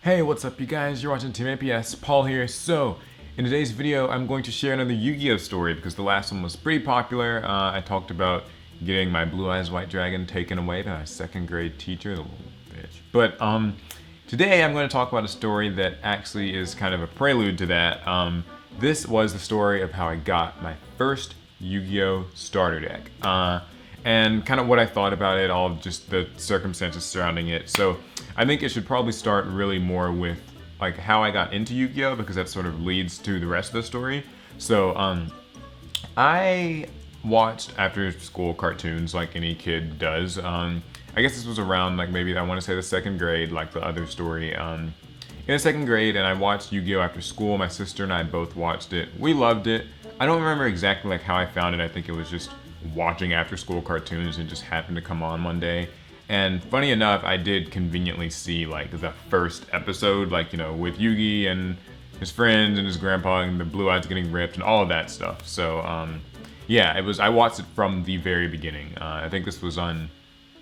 Hey, what's up you guys? You're watching Team APS, Paul here. So, in today's video, I'm going to share another Yu-Gi-Oh story because the last one was pretty popular. I talked about getting my Blue Eyes White Dragon taken away by my second grade teacher, the little bitch. But today I'm going to talk about a story that actually is kind of a prelude to that. This was the story of how I got my first Yu-Gi-Oh starter deck. And kind of what I thought about it, all just the circumstances surrounding it. So I think it should probably start really more with like how I got into Yu-Gi-Oh because that sort of leads to the rest of the story. So I watched after school cartoons like any kid does. I guess this was around like maybe I want to say the second grade, like the other story. In the second grade, and I watched Yu-Gi-Oh after school. My sister and I both watched it. We loved it. I don't remember exactly like how I found it. I think it was just watching after school cartoons and just happened to come on one day. And funny enough, I did conveniently see like the first episode, like, you know, with Yugi and his friends and his grandpa and the blue eyes getting ripped and all of that stuff. So yeah, I watched it from the very beginning. I think this was on,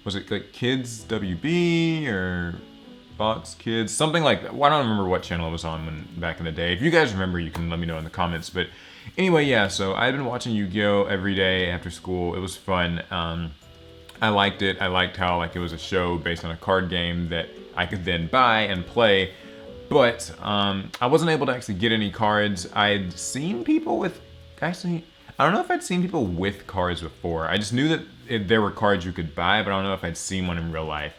was it like Kids WB or Fox Kids? Something like that. Well, I don't remember what channel it was on back in the day. If you guys remember, you can let me know in the comments. But anyway, yeah, so I've been watching Yu-Gi-Oh every day after school. It was fun. I liked it. I liked how like it was a show based on a card game that I could then buy and play. But I wasn't able to actually get any cards. I'd seen people with, actually, I don't know if I'd seen people with cards before. I just knew that there were cards you could buy, but I don't know if I'd seen one in real life.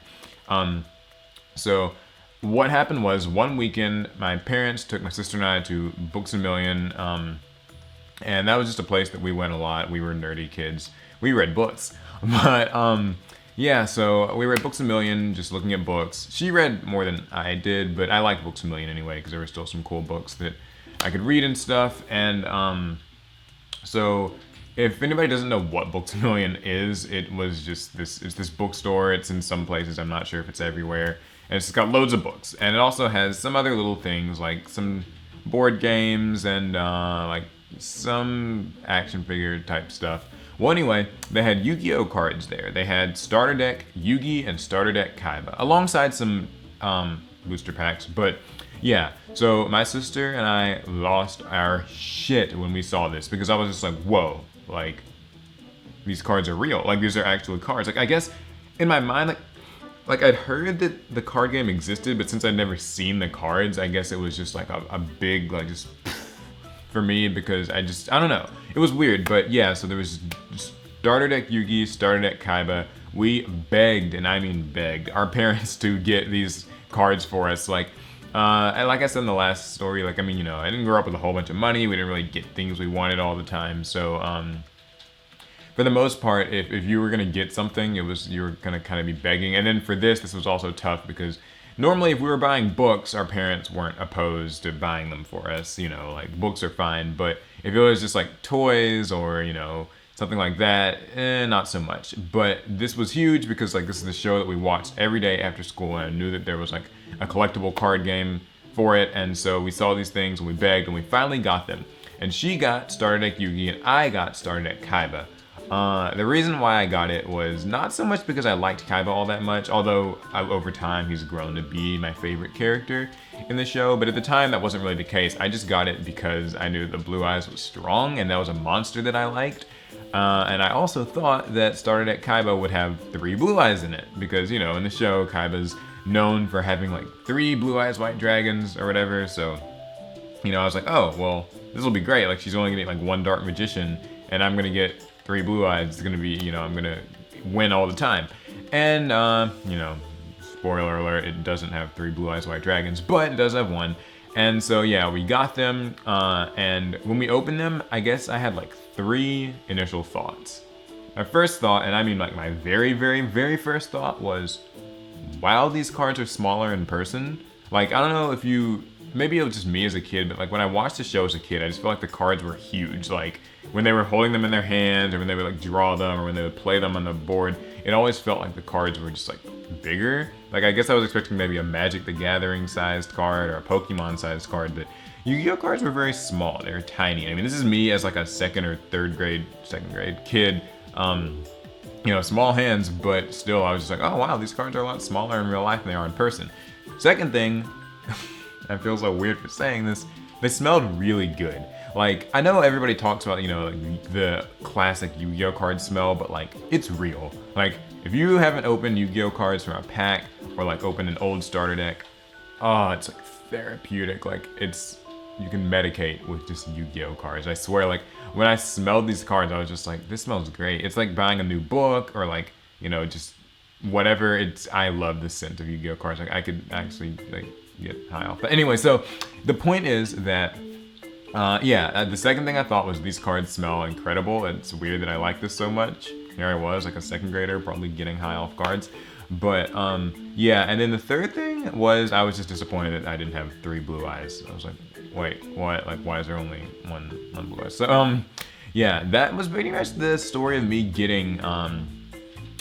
So what happened was one weekend, my parents took my sister and I to Books A Million. And that was just a place that we went a lot. We were nerdy kids. We read books. But yeah, so we were at Books A Million just looking at books. She read more than I did, but I liked Books A Million anyway because there were still some cool books that I could read and stuff. And so if anybody doesn't know what Books A Million is, it was just it's this bookstore. It's in some places. I'm not sure if it's everywhere. And it's got loads of books. And it also has some other little things like some board games and like some action figure type stuff. Well, anyway, they had Yu-Gi-Oh cards there. They had starter deck Yugi and starter deck Kaiba, alongside some booster packs. But yeah, so my sister and I lost our shit when we saw this because I was just like, whoa, like these cards are real. Like these are actual cards. Like I guess in my mind, like I'd heard that the card game existed, but since I'd never seen the cards, I guess it was just like a big like just for me because I don't know. It was weird, but yeah, so there was starter deck Yugi, starter deck Kaiba. We begged, and I mean begged, our parents to get these cards for us. Like I said in the last story, like, I mean, you know, I didn't grow up with a whole bunch of money. We didn't really get things we wanted all the time. So for the most part, if you were gonna get something, you were gonna kind of be begging. And then for this was also tough because normally, if we were buying books, our parents weren't opposed to buying them for us. You know, like books are fine. But if it was just like toys or, you know, something like that, not so much. But this was huge because like this is the show that we watched every day after school, and I knew that there was like a collectible card game for it. And so we saw these things and we begged and we finally got them. And she got starter deck Yugi and I got starter deck Kaiba. The reason why I got it was not so much because I liked Kaiba all that much, although over time he's grown to be my favorite character in the show, but at the time that wasn't really the case. I just got it because I knew the Blue Eyes was strong and that was a monster that I liked. And I also thought that starter deck Kaiba would have 3 Blue Eyes in it because, you know, in the show Kaiba's known for having like 3 Blue Eyes White Dragons or whatever, so, you know, I was like, oh, well, this will be great. Like she's only gonna get like 1 Dark Magician and I'm gonna get 3 Blue Eyes. It's gonna be, you know, I'm gonna win all the time. And, you know, spoiler alert, it doesn't have 3 Blue Eyes White Dragons, but it does have 1. And so, yeah, we got them, and when we opened them, I guess I had like 3 initial thoughts. My first thought, and I mean like my very, very, very first thought was, wow, these cards are smaller in person. Like, I don't know if maybe it was just me as a kid, but like when I watched the show as a kid, I just felt like the cards were huge. Like when they were holding them in their hands or when they would like draw them or when they would play them on the board, it always felt like the cards were just like bigger. Like I guess I was expecting maybe a Magic the Gathering sized card or a Pokemon sized card, but Yu-Gi-Oh cards were very small. They were tiny. I mean, this is me as like a second grade kid. You know, small hands, but still I was just like, oh wow, these cards are a lot smaller in real life than they are in person. Second thing, I feel so weird for saying this, they smelled really good. Like, I know everybody talks about, you know, like the classic Yu-Gi-Oh card smell, but like, it's real. Like, if you haven't opened Yu-Gi-Oh cards from a pack, or like opened an old starter deck, oh, it's like therapeutic. Like, you can medicate with just Yu-Gi-Oh cards. I swear, like, when I smelled these cards, I was just like, this smells great. It's like buying a new book, or like, you know, just whatever. I love the scent of Yu-Gi-Oh cards. Like, I could actually like get high off. But anyway, so the point is that the second thing I thought was these cards smell incredible. It's weird that I like this so much. Here I was, like a second grader, probably getting high off cards. But yeah, and then the third thing was I was just disappointed that I didn't have 3 blue eyes. I was like, wait, what? Like, why is there only one blue eye? So yeah, that was pretty much the story of me getting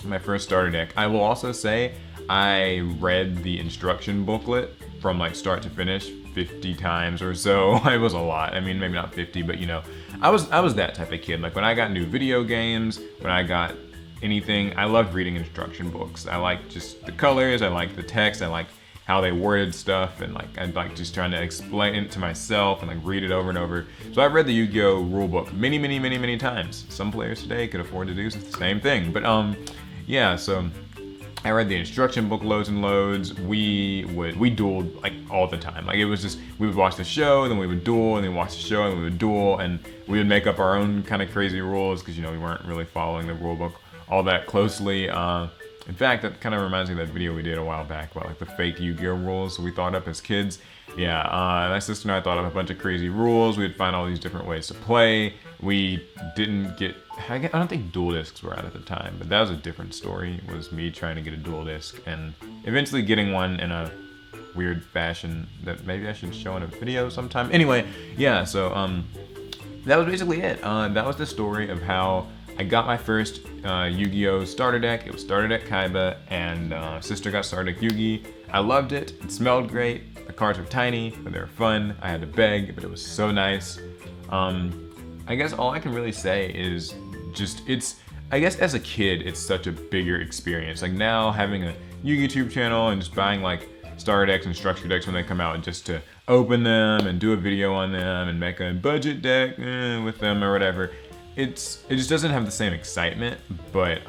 my first starter deck. I will also say I read the instruction booklet from like start to finish 50 times or so. It was a lot. I mean, maybe not 50, but you know, I was that type of kid. Like when I got new video games, when I got anything, I loved reading instruction books. I like just the colors, I like the text, I like how they worded stuff, and like I'd like just trying to explain it to myself and like read it over and over. So I've read the Yu-Gi-Oh rulebook many times. Some players today could afford to do the same thing, but yeah, so I read the instruction book loads and loads. We dueled like all the time. Like it was just, we would watch the show, then we would duel, and then watch the show, and we would duel, and we would make up our own kind of crazy rules because, you know, we weren't really following the rule book all that closely. In fact, that kind of reminds me of that video we did a while back about like the fake Yu-Gi-Oh rules we thought up as kids. Yeah, my sister and I thought up a bunch of crazy rules. We'd find all these different ways to play. We didn't get, I don't think dual discs were out at the time, but that was a different story. It was me trying to get a dual disc and eventually getting one in a weird fashion that maybe I should show in a video sometime. Anyway, yeah, so that was basically it. That was the story of how I got my first Yu-Gi-Oh starter deck. It was starter deck Kaiba, and sister got starter deck Yugi. I loved it. It smelled great. The cards were tiny, but they were fun. I had to beg, but it was so nice. I guess all I can really say is just, I guess as a kid, it's such a bigger experience. Like now having a YouTube channel and just buying like starter decks and structure decks when they come out, and just to open them and do a video on them and make a budget deck with them or whatever. It just doesn't have the same excitement, but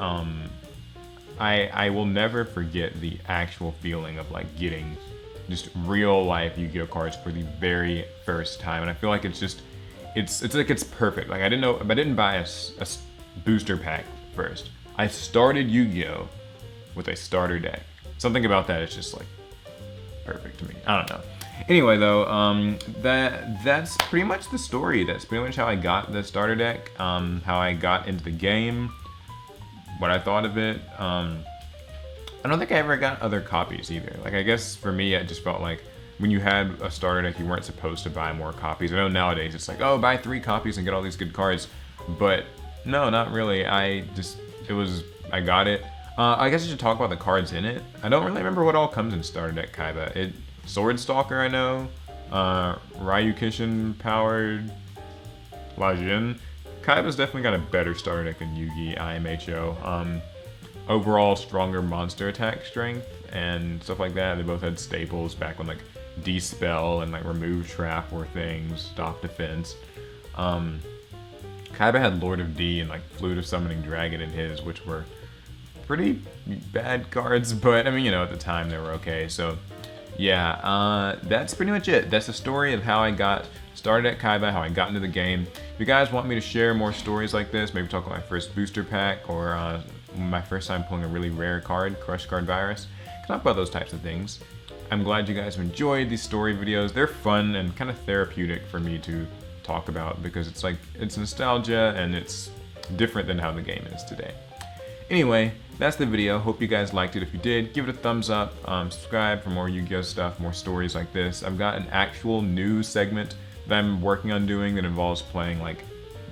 I will never forget the actual feeling of like getting just real life Yu-Gi-Oh cards for the very first time. And I feel like it's just, it's like it's perfect. Like I didn't buy a booster pack first. I started Yu-Gi-Oh with a starter deck. Something about that is just like perfect to me. I don't know. Anyway though, that's pretty much the story. That's pretty much how I got the starter deck, how I got into the game, what I thought of it. I don't think I ever got other copies either. Like I guess for me, it just felt like when you had a starter deck, you weren't supposed to buy more copies. I know nowadays it's like, oh, buy 3 copies and get all these good cards. But no, not really. I got it. I guess I should talk about the cards in it. I don't really remember what all comes in starter deck Kaiba. Sword Stalker, I know. Ryukishin powered Lajin. Kaiba's definitely got a better starter deck than Yugi IMHO. Overall, stronger monster attack strength and stuff like that. They both had staples back when like Dispel and like Remove Trap were things, Stop Defense. Kaiba had Lord of D and like Flute of Summoning Dragon in his, which were pretty bad cards, but I mean, you know, at the time they were okay. So yeah, that's pretty much it. That's the story of how I got started at Kaiba, how I got into the game. If you guys want me to share more stories like this, maybe talk about my first booster pack or my first time pulling a really rare card, Crush Card Virus, talk about those types of things. I'm glad you guys have enjoyed these story videos. They're fun and kind of therapeutic for me to talk about because it's like, it's nostalgia and it's different than how the game is today. Anyway, that's the video. Hope you guys liked it. If you did, give it a thumbs up. Subscribe for more Yu-Gi-Oh stuff, more stories like this. I've got an actual new segment that I'm working on doing that involves playing like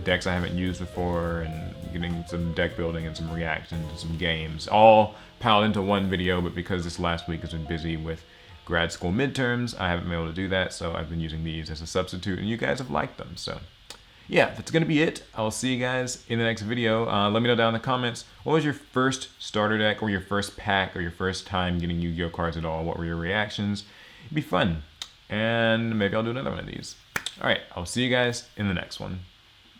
decks I haven't used before and getting some deck building and some reactions to some games, all piled into one video. But because this last week has been busy with grad school midterms, I haven't been able to do that, so I've been using these as a substitute, and you guys have liked them. So yeah, that's gonna be it. I'll see you guys in the next video. Let me know down in the comments, what was your first starter deck or your first pack or your first time getting Yu-Gi-Oh cards at all? What were your reactions? It'd be fun. and maybe I'll do another one of these. All right, I'll see you guys in the next one.